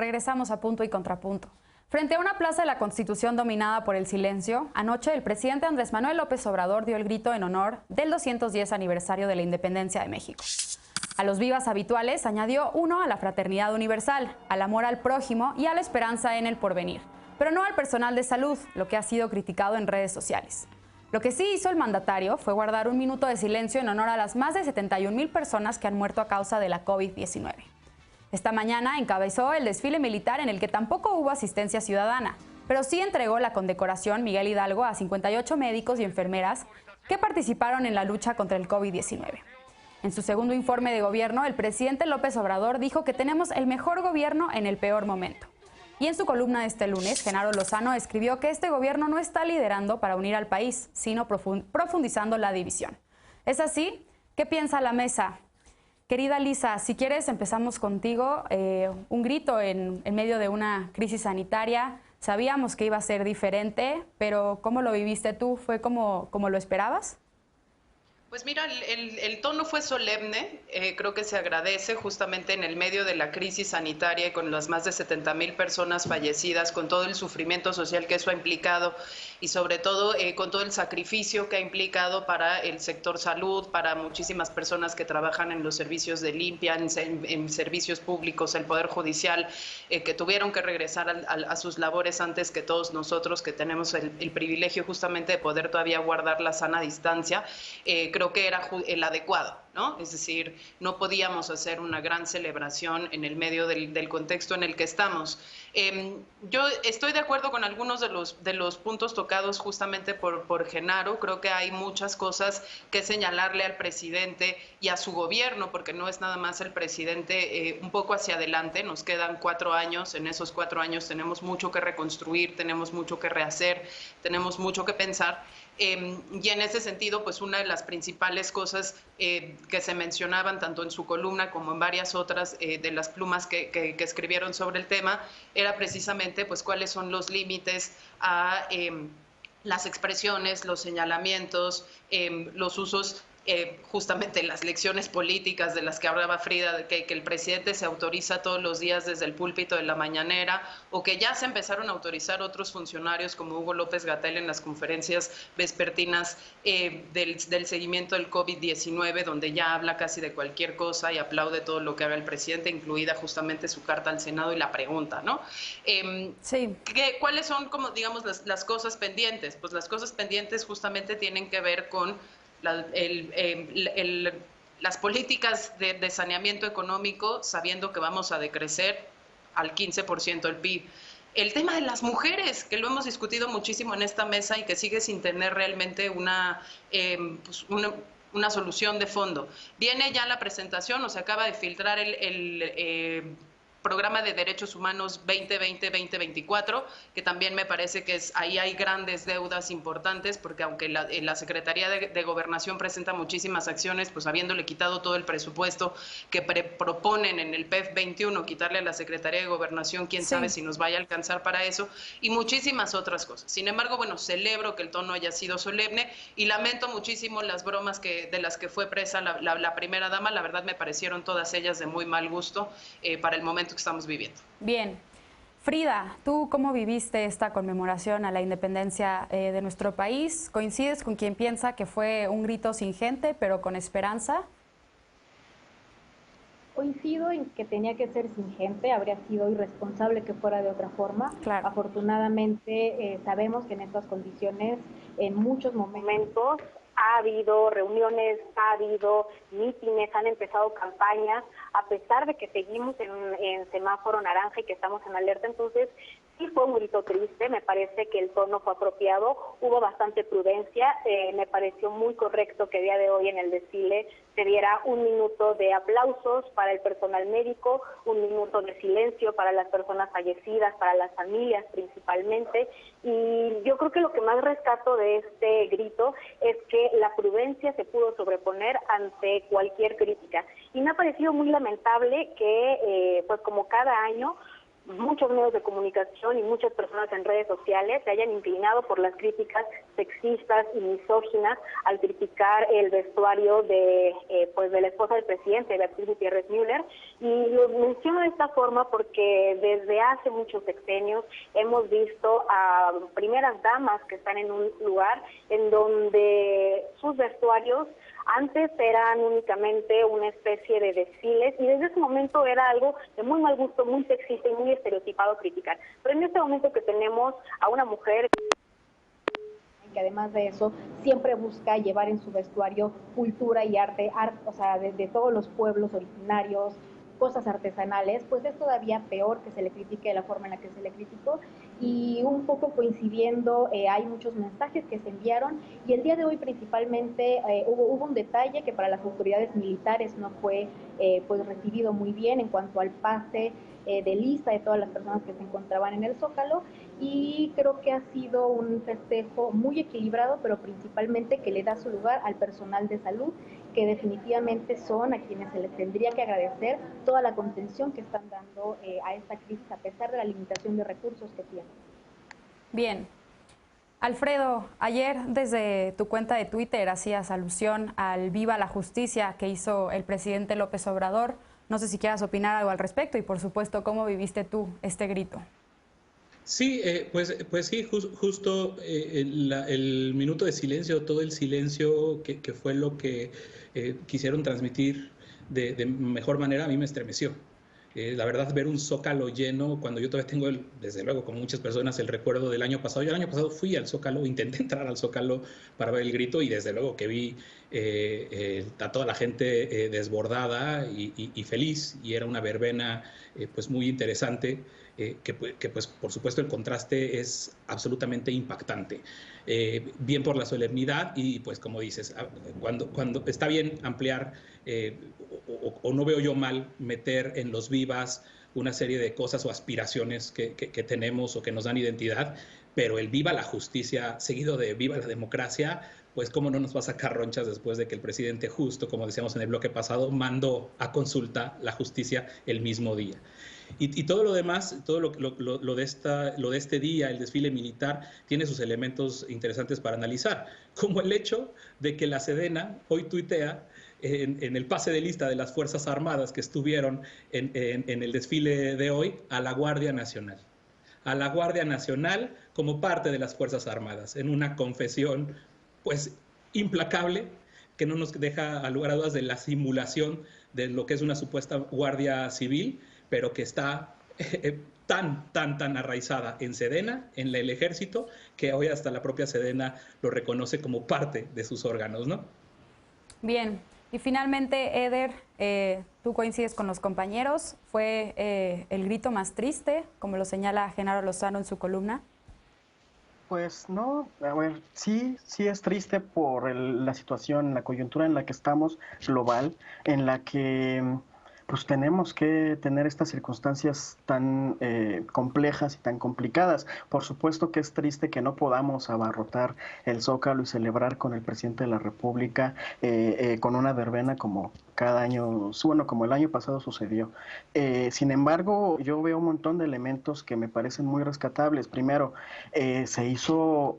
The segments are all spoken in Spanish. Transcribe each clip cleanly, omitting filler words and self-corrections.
Regresamos a Punto y Contrapunto. Frente a una plaza de la Constitución dominada por el silencio, anoche el presidente Andrés Manuel López Obrador dio el grito en honor del 210 aniversario de la independencia de México. A los vivas habituales añadió uno a la fraternidad universal, al amor al prójimo y a la esperanza en el porvenir, pero no al personal de salud, lo que ha sido criticado en redes sociales. Lo que sí hizo el mandatario fue guardar un minuto de silencio en honor a las más de 71,000 personas que han muerto a causa de la COVID-19. Esta mañana encabezó el desfile militar en el que tampoco hubo asistencia ciudadana, pero sí entregó la condecoración Miguel Hidalgo a 58 médicos y enfermeras que participaron en la lucha contra el COVID-19. En su segundo informe de gobierno, el presidente López Obrador dijo que tenemos el mejor gobierno en el peor momento. Y en su columna de este lunes, Genaro Lozano escribió que este gobierno no está liderando para unir al país, sino profundizando la división. ¿Es así? ¿Qué piensa la mesa? Querida Lisa, si quieres empezamos contigo. Un grito en medio de una crisis sanitaria. Sabíamos que iba a ser diferente, pero ¿cómo lo viviste tú? ¿Fue como lo esperabas? Pues mira, el tono fue solemne, creo que se agradece justamente en el medio de la crisis sanitaria y con las más de 70,000 personas fallecidas, con todo el sufrimiento social que eso ha implicado y sobre todo con todo el sacrificio que ha implicado para el sector salud, para muchísimas personas que trabajan en los servicios de limpia, en servicios públicos, el Poder Judicial, que tuvieron que regresar a sus labores antes que todos nosotros, que tenemos el privilegio justamente de poder todavía guardar la sana distancia. Creo que era el adecuado, ¿no? Es decir, no podíamos hacer una gran celebración en el medio del contexto en el que estamos. Yo estoy de acuerdo con algunos de los puntos tocados justamente por Genaro. Creo que hay muchas cosas que señalarle al presidente y a su gobierno, porque no es nada más el presidente un poco hacia adelante. Nos quedan 4 años. En esos 4 años tenemos mucho que reconstruir, tenemos mucho que rehacer, tenemos mucho que pensar. Y en ese sentido, pues una de las principales cosas que se mencionaban tanto en su columna como en varias otras de las plumas que escribieron sobre el tema era precisamente pues cuáles son los límites a las expresiones, los señalamientos, los usos, justamente las lecciones políticas de las que hablaba Frida, de que el presidente se autoriza todos los días desde el púlpito de la mañanera, o que ya se empezaron a autorizar otros funcionarios como Hugo López-Gatell en las conferencias vespertinas del seguimiento del COVID-19, donde ya habla casi de cualquier cosa y aplaude todo lo que haga el presidente, incluida justamente su carta al Senado y la pregunta, ¿no? Sí. ¿Cuáles son, como digamos, las cosas pendientes? Pues las cosas pendientes justamente tienen que ver con las políticas de saneamiento económico, sabiendo que vamos a decrecer al 15% el PIB. El tema de las mujeres, que lo hemos discutido muchísimo en esta mesa y que sigue sin tener realmente una solución de fondo. Viene ya la presentación, o se acaba de filtrar el Programa de Derechos Humanos 2020-2024, que también me parece que ahí hay grandes deudas importantes, porque aunque la Secretaría de Gobernación presenta muchísimas acciones, pues habiéndole quitado todo el presupuesto que proponen en el PEF 21, quitarle a la Secretaría de Gobernación, quién sabe si nos vaya a alcanzar para eso, y muchísimas otras cosas. Sin embargo, bueno, celebro que el tono haya sido solemne y lamento muchísimo las bromas de las que fue presa la primera dama. La verdad me parecieron todas ellas de muy mal gusto para el momento que estamos viviendo. Bien. Frida, ¿tú cómo viviste esta conmemoración a la independencia de nuestro país? ¿Coincides con quien piensa que fue un grito sin gente, pero con esperanza? Coincido en que tenía que ser sin gente, habría sido irresponsable que fuera de otra forma. Claro. Afortunadamente sabemos que en estas condiciones, en muchos momentos, ha habido reuniones, ha habido mítines, han empezado campañas, a pesar de que seguimos en semáforo naranja y que estamos en alerta. Entonces, sí fue un grito triste, me parece que el tono fue apropiado, hubo bastante prudencia, me pareció muy correcto que el día de hoy en el desfile se diera un minuto de aplausos para el personal médico, un minuto de silencio para las personas fallecidas, para las familias principalmente, y yo creo que lo que más rescato de este grito es que la prudencia se pudo sobreponer ante cualquier crítica, y me ha parecido muy lamentable que, pues como cada año, muchos medios de comunicación y muchas personas en redes sociales se hayan inclinado por las críticas sexistas y misóginas al criticar el vestuario de la esposa del presidente, Beatriz Gutiérrez Müller. Y lo menciono de esta forma porque desde hace muchos sexenios hemos visto a primeras damas que están en un lugar en donde sus vestuarios antes eran únicamente una especie de desfiles y desde ese momento era algo de muy mal gusto, muy sexista y muy estereotipado criticar. Pero en este momento que tenemos a una mujer que además de eso siempre busca llevar en su vestuario cultura y arte o sea, de todos los pueblos originarios, cosas artesanales, pues es todavía peor que se le critique de la forma en la que se le criticó. Y un poco coincidiendo, hay muchos mensajes que se enviaron y el día de hoy principalmente hubo un detalle que para las autoridades militares no fue pues recibido muy bien en cuanto al pase de lista de todas las personas que se encontraban en el Zócalo, y creo que ha sido un festejo muy equilibrado, pero principalmente que le da su lugar al personal de salud, que definitivamente son a quienes se les tendría que agradecer toda la contención que están dando a esta crisis a pesar de la limitación de recursos que tienen. Bien. Alfredo, ayer desde tu cuenta de Twitter hacías alusión al Viva la Justicia que hizo el presidente López Obrador. No sé si quieras opinar algo al respecto y, por supuesto, ¿cómo viviste tú este grito? Sí, pues sí, justo el minuto de silencio, todo el silencio que fue lo que quisieron transmitir de mejor manera, a mí me estremeció. La verdad, ver un Zócalo lleno, cuando yo todavía tengo, desde luego, como muchas personas, el recuerdo del año pasado. Yo el año pasado fui al Zócalo, intenté entrar al Zócalo para ver el grito y desde luego que vi a toda la gente desbordada y feliz, y era una verbena pues muy interesante. Que pues por supuesto el contraste es absolutamente impactante, bien por la solemnidad y pues como dices, cuando está bien ampliar o no veo yo mal meter en los vivas una serie de cosas o aspiraciones que tenemos o que nos dan identidad, pero el viva la justicia seguido de viva la democracia, pues cómo no nos va a sacar ronchas después de que el presidente, justo como decíamos en el bloque pasado, mandó a consulta la justicia el mismo día. Y todo lo demás, todo lo de este día, el desfile militar, tiene sus elementos interesantes para analizar, como el hecho de que la Sedena hoy tuitea en el pase de lista de las Fuerzas Armadas que estuvieron en el desfile de hoy a la Guardia Nacional. A la Guardia Nacional como parte de las Fuerzas Armadas, en una confesión pues implacable que no nos deja a lugar a dudas de la simulación de lo que es una supuesta Guardia Civil, pero que está tan arraizada en Sedena, en el Ejército, que hoy hasta la propia Sedena lo reconoce como parte de sus órganos, ¿no? Bien, y finalmente, Eder, tú coincides con los compañeros, ¿fue el grito más triste, como lo señala Genaro Lozano en su columna? Pues no, a ver, sí es triste por la situación, la coyuntura en la que estamos, global, en la que pues tenemos que tener estas circunstancias tan complejas y tan complicadas. Por supuesto que es triste que no podamos abarrotar el Zócalo y celebrar con el presidente de la República con una verbena como cada año, bueno, como el año pasado sucedió. Sin embargo, yo veo un montón de elementos que me parecen muy rescatables. Primero, se hizo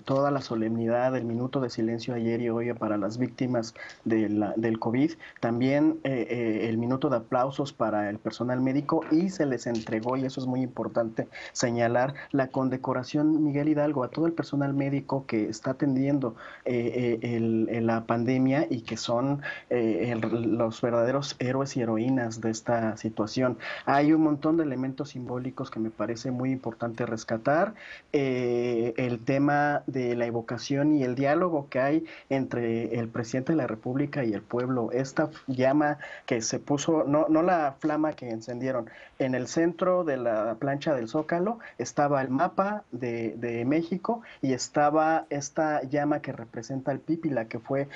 toda la solemnidad, el minuto de silencio ayer y hoy para las víctimas del COVID. También el minuto de aplausos para el personal médico, y se les entregó, y eso es muy importante señalar, la condecoración Miguel Hidalgo a todo el personal médico que está atendiendo la pandemia y que son los verdaderos héroes y heroínas de esta situación. Hay un montón de elementos simbólicos que me parece muy importante rescatar. El tema de la evocación y el diálogo que hay entre el presidente de la República y el pueblo. Esta llama que se puso, no la flama que encendieron, en el centro de la plancha del Zócalo estaba el mapa de México y estaba esta llama que representa el Pípila, que fue,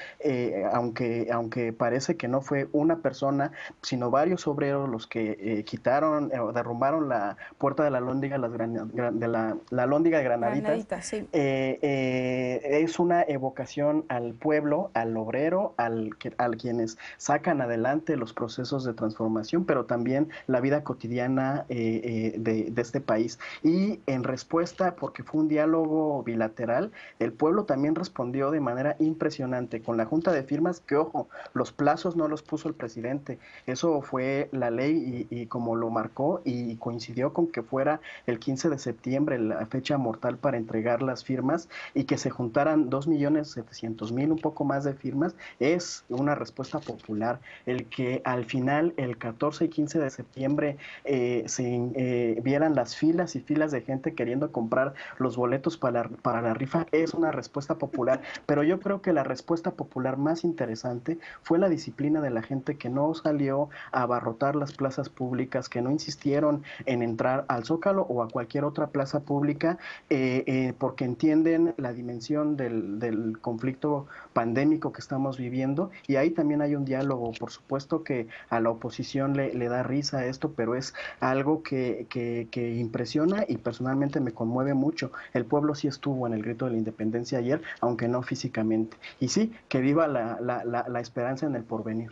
aunque porque parece que no fue una persona, sino varios obreros los que quitaron o derrumbaron la puerta de la Alhóndiga, la Alhóndiga de Granaditas. Sí. Es una evocación al pueblo, al obrero, al quienes sacan adelante los procesos de transformación, pero también la vida cotidiana de este país. Y en respuesta, porque fue un diálogo bilateral, el pueblo también respondió de manera impresionante con la junta de firmas, que ojo, los plazos no los puso el presidente, eso fue la ley y como lo marcó, y coincidió con que fuera el 15 de septiembre la fecha mortal para entregar las firmas, y que se juntaran 2.700.000, un poco más de firmas. Es una respuesta popular. El que al final, el 14 y 15 de septiembre, vieran las filas y filas de gente queriendo comprar los boletos para la rifa, es una respuesta popular. Pero yo creo que la respuesta popular más interesante fue la disciplina de la gente, que no salió a abarrotar las plazas públicas, que no insistieron en entrar al Zócalo o a cualquier otra plaza pública, porque entienden la dimensión del conflicto pandémico que estamos viviendo. Y ahí también hay un diálogo. Por supuesto que a la oposición le da risa esto, pero es algo que impresiona y personalmente me conmueve mucho. El pueblo sí estuvo en el grito de la independencia ayer, aunque no físicamente. Y sí, que viva la esperanza en el porvenir.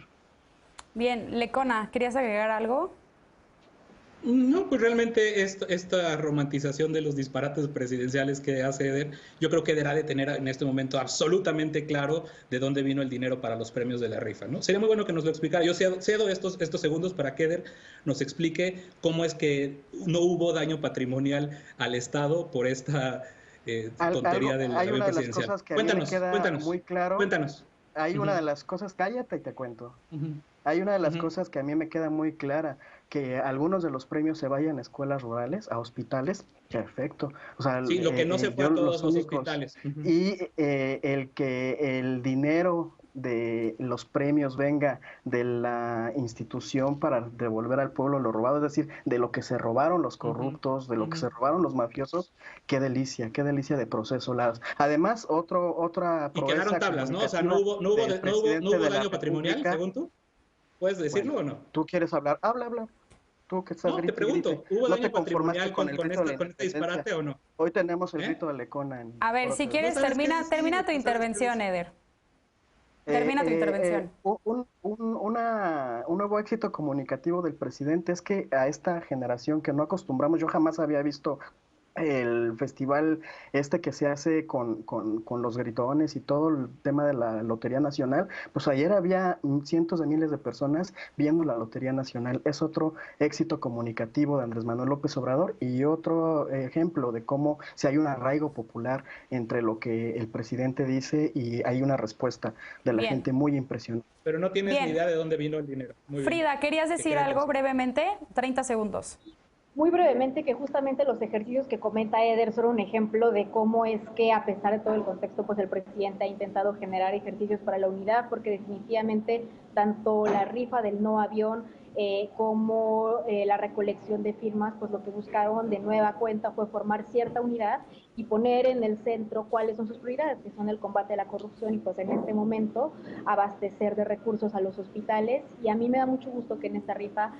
Bien, Lecona, ¿querías agregar algo? No, pues realmente esta romantización de los disparates presidenciales que hace Eder, yo creo que Eder ha de tener en este momento absolutamente claro de dónde vino el dinero para los premios de la rifa, ¿no? Sería muy bueno que nos lo explicara. Yo cedo estos segundos para que Eder nos explique cómo es que no hubo daño patrimonial al Estado por esta tontería del avión presidencial. Cuéntanos, muy claro. Cuéntanos. Hay una de las cosas, cállate y te cuento. Hay una de las cosas que a mí me queda muy clara, que algunos de los premios se vayan a escuelas rurales, a hospitales, perfecto. O sea, sí, lo que no se fue a todos los hospitales. Y el que el dinero de los premios venga de la institución para devolver al pueblo lo robado, es decir, de lo que se robaron los corruptos, de lo que se robaron los mafiosos, qué delicia de proceso. Además, otra y quedaron tablas, ¿no? O sea, no hubo daño patrimonial, según tú. ¿Puedes decirlo o no? ¿Tú quieres hablar? Habla. Tú que estás te pregunto, ¿hubo daño patrimonial con este disparate o no? Hoy tenemos el grito de Lecona. A ver, si quieres, termina tu intervención, Eder. Termina tu intervención. Un nuevo éxito comunicativo del presidente es que a esta generación que no acostumbramos, yo jamás había visto el festival que se hace con los gritones y todo el tema de la Lotería Nacional. Pues ayer había cientos de miles de personas viendo la Lotería Nacional. Es otro éxito comunicativo de Andrés Manuel López Obrador y otro ejemplo de cómo si hay un arraigo popular entre lo que el presidente dice y hay una respuesta de la gente muy impresionante. Pero no tienes ni idea de dónde vino el dinero. Muy Frida, ¿querías decir algo brevemente? 30 segundos. Muy brevemente, que justamente los ejercicios que comenta Eder son un ejemplo de cómo es que, a pesar de todo el contexto, pues el presidente ha intentado generar ejercicios para la unidad, porque definitivamente tanto la rifa del no avión como la recolección de firmas, pues lo que buscaron de nueva cuenta fue formar cierta unidad y poner en el centro cuáles son sus prioridades, que son el combate a la corrupción y pues en este momento abastecer de recursos a los hospitales. Y a mí me da mucho gusto que en esta rifa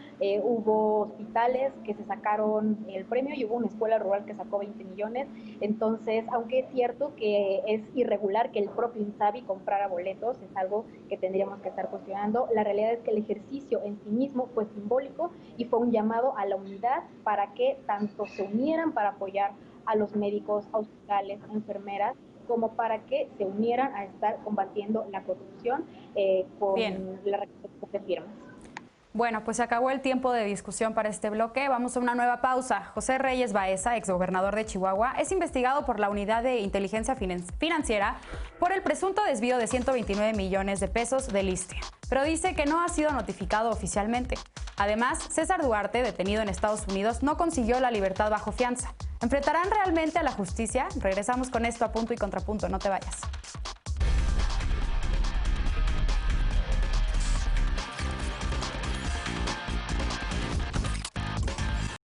hubo hospitales que se sacaron el premio y hubo una escuela rural que sacó 20 millones. Entonces, aunque es cierto que es irregular que el propio INSABI comprara boletos, es algo que tendríamos que estar cuestionando, la realidad es que el ejercicio en sí mismo fue simbólico y fue un llamado a la unidad para que tanto se unieran para apoyar a los médicos, a hospitales, a enfermeras, como para que se unieran a estar combatiendo la corrupción con la recolección de firmas. Bueno, pues se acabó el tiempo de discusión para este bloque. Vamos a una nueva pausa. José Reyes Baeza, exgobernador de Chihuahua, es investigado por la Unidad de Inteligencia Financiera por el presunto desvío de 129 millones de pesos del ISSSTE, pero dice que no ha sido notificado oficialmente. Además, César Duarte, detenido en Estados Unidos, no consiguió la libertad bajo fianza. ¿Enfrentarán realmente a la justicia? Regresamos con esto a Punto y Contrapunto. No te vayas.